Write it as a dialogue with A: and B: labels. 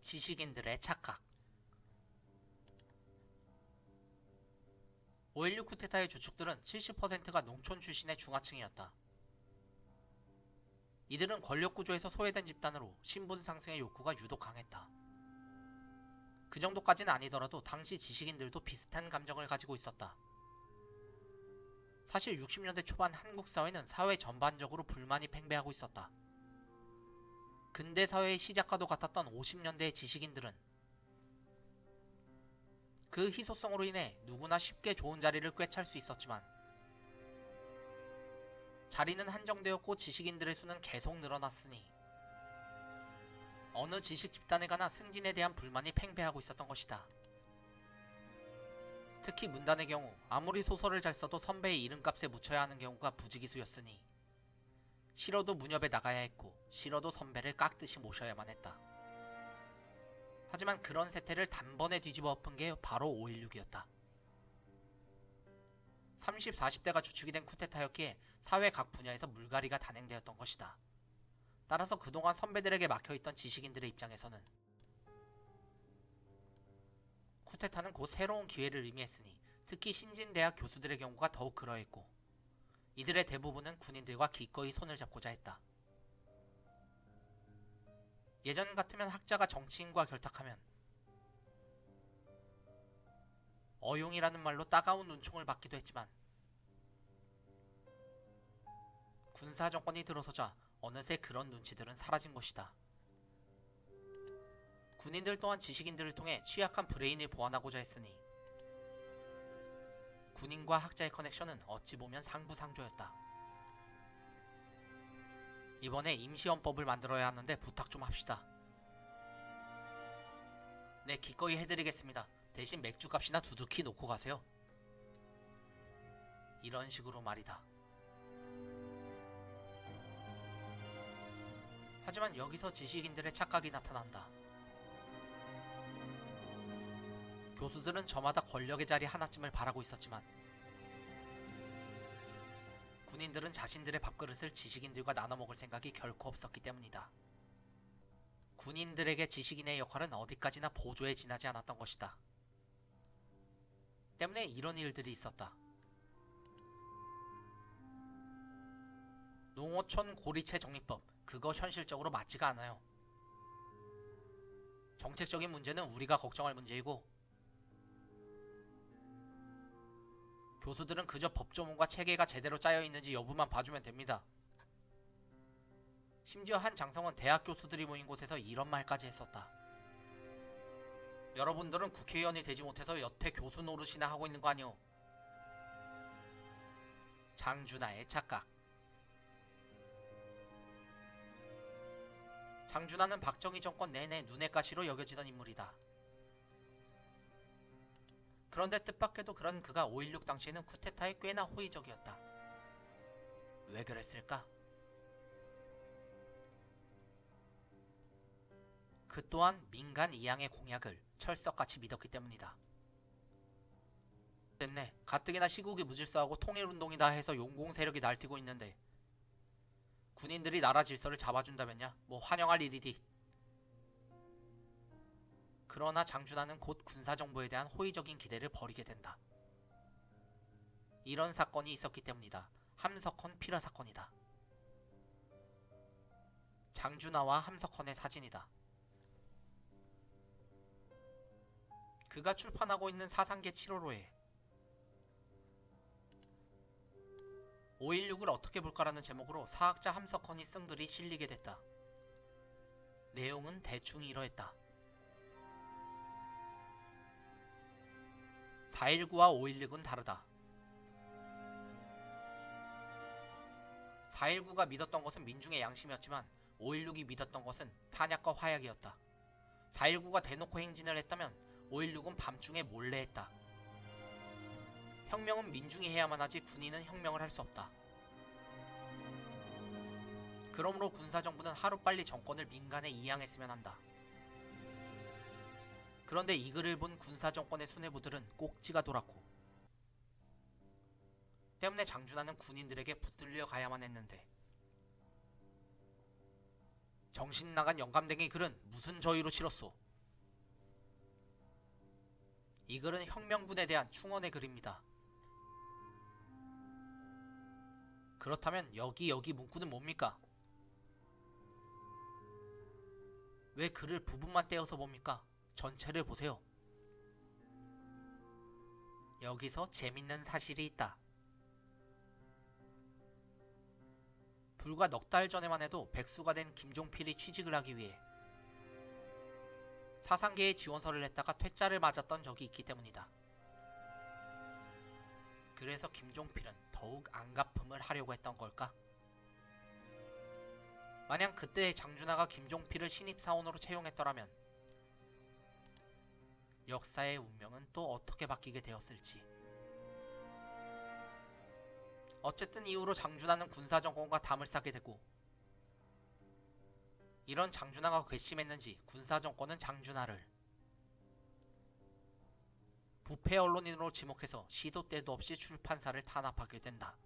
A: 지식인들의 착각. 5.16 쿠데타의 주축들은 70%가 농촌 출신의 중하층이었다. 이들은 권력 구조에서 소외된 집단으로 신분 상승의 욕구가 유독 강했다. 그 정도까지는 아니더라도 당시 지식인들도 비슷한 감정을 가지고 있었다. 사실 60년대 초반 한국 사회는 사회 전반적으로 불만이 팽배하고 있었다. 근대 사회의 시작과도 같았던 50년대의 지식인들은 그 희소성으로 인해 누구나 쉽게 좋은 자리를 꿰찰 수 있었지만 자리는 한정되었고 지식인들의 수는 계속 늘어났으니 어느 지식 집단에 관한 승진에 대한 불만이 팽배하고 있었던 것이다. 특히 문단의 경우 아무리 소설을 잘 써도 선배의 이름값에 묻혀야 하는 경우가 부지기수였으니 싫어도 무렵에 나가야 했고 싫어도 선배를 깍듯이 모셔야만 했다. 하지만 그런 세태를 단번에 뒤집어 엎은 게 바로 5.16이었다. 30, 40대가 주축이 된 쿠데타였기에 사회 각 분야에서 물갈이가 단행되었던 것이다. 따라서 그동안 선배들에게 막혀있던 지식인들의 입장에서는 쿠데타는 곧 새로운 기회를 의미했으니 특히 신진대학 교수들의 경우가 더욱 그러했고 이들의 대부분은 군인들과 기꺼이 손을 잡고자 했다. 예전 같으면 학자가 정치인과 결탁하면 어용이라는 말로 따가운 눈총을 받기도 했지만 군사정권이 들어서자 어느새 그런 눈치들은 사라진 것이다. 군인들 또한 지식인들을 통해 취약한 브레인을 보완하고자 했으니 군인과 학자의 커넥션은 어찌 보면 상부상조였다. 이번에 임시헌법을 만들어야 하는데 부탁 좀 합시다. 네, 기꺼이 해드리겠습니다. 대신 맥주값이나 두둑히 놓고 가세요. 이런 식으로 말이다. 하지만 여기서 지식인들의 착각이 나타난다. 교수들은 저마다 권력의 자리 하나쯤을 바라고 있었지만 군인들은 자신들의 밥그릇을 지식인들과 나눠먹을 생각이 결코 없었기 때문이다. 군인들에게 지식인의 역할은 어디까지나 보조에 지나지 않았던 것이다. 때문에 이런 일들이 있었다. 농어촌 고리채 정리법, 그거 현실적으로 맞지가 않아요. 정책적인 문제는 우리가 걱정할 문제이고 교수들은 그저 법조문과 체계가 제대로 짜여 있는지 여부만 봐주면 됩니다. 심지어 한 장성은 대학 교수들이 모인 곳에서 이런 말까지 했었다. 여러분들은 국회의원이 되지 못해서 여태 교수 노릇이나 하고 있는 거 아니오. 장준하의 착각. 장준하는 박정희 정권 내내 눈의 가시로 여겨지던 인물이다. 그런데 뜻밖에도 그런 그가 5.16 당시에는 쿠데타에 꽤나 호의적이었다. 왜 그랬을까? 그 또한 민간 이양의 공약을 철석같이 믿었기 때문이다. 됐네. 가뜩이나 시국이 무질서하고 통일운동이다 해서 용공 세력이 날뛰고 있는데 군인들이 나라 질서를 잡아준다면야 뭐 환영할 일이디. 그러나 장준하는 곧 군사정부에 대한 호의적인 기대를 버리게 된다. 이런 사건이 있었기 때문이다. 함석헌 피라 사건이다. 장준하와 함석헌의 사진이다. 그가 출판하고 있는 사상계 7호로에 5.16을 어떻게 볼까라는 제목으로 사학자 함석헌이 쓴 글이 실리게 됐다. 내용은 대충 이러했다. 4.19와 5.16은 다르다. 4.19가 믿었던 것은 민중의 양심이었지만 5.16이 믿었던 것은 탄약과 화약이었다. 4.19가 대놓고 행진을 했다면 5.16은 밤중에 몰래 했다. 혁명은 민중이 해야만 하지 군인은 혁명을 할 수 없다. 그러므로 군사정부는 하루빨리 정권을 민간에 이양했으면 한다. 그런데 이 글을 본 군사정권의 수뇌부들은 꼭지가 돌았고 때문에 장준하는 군인들에게 붙들려 가야만 했는데 정신 나간 영감댕이 글은 무슨 저희로 실었소? 이 글은 혁명군에 대한 충원의 글입니다. 그렇다면 여기 문구는 뭡니까? 왜 글을 부분만 떼어서 봅니까? 전체를 보세요. 여기서 재밌는 사실이 있다. 불과 넉 달 전에만 해도 백수가 된 김종필이 취직을 하기 위해 사상계에 지원서를 냈다가 퇴짜를 맞았던 적이 있기 때문이다. 그래서 김종필은 더욱 안갚음을 하려고 했던 걸까? 만약 그때 장준하가 김종필을 신입사원으로 채용했더라면 역사의 운명은 또 어떻게 바뀌게 되었을지. 어쨌든 이후로 장준하는 군사정권과 담을 쌓게 되고, 이런 장준하가 괘씸했는지 군사정권은 장준하를 부패 언론인으로 지목해서 시도 때도 없이 출판사를 탄압하게 된다.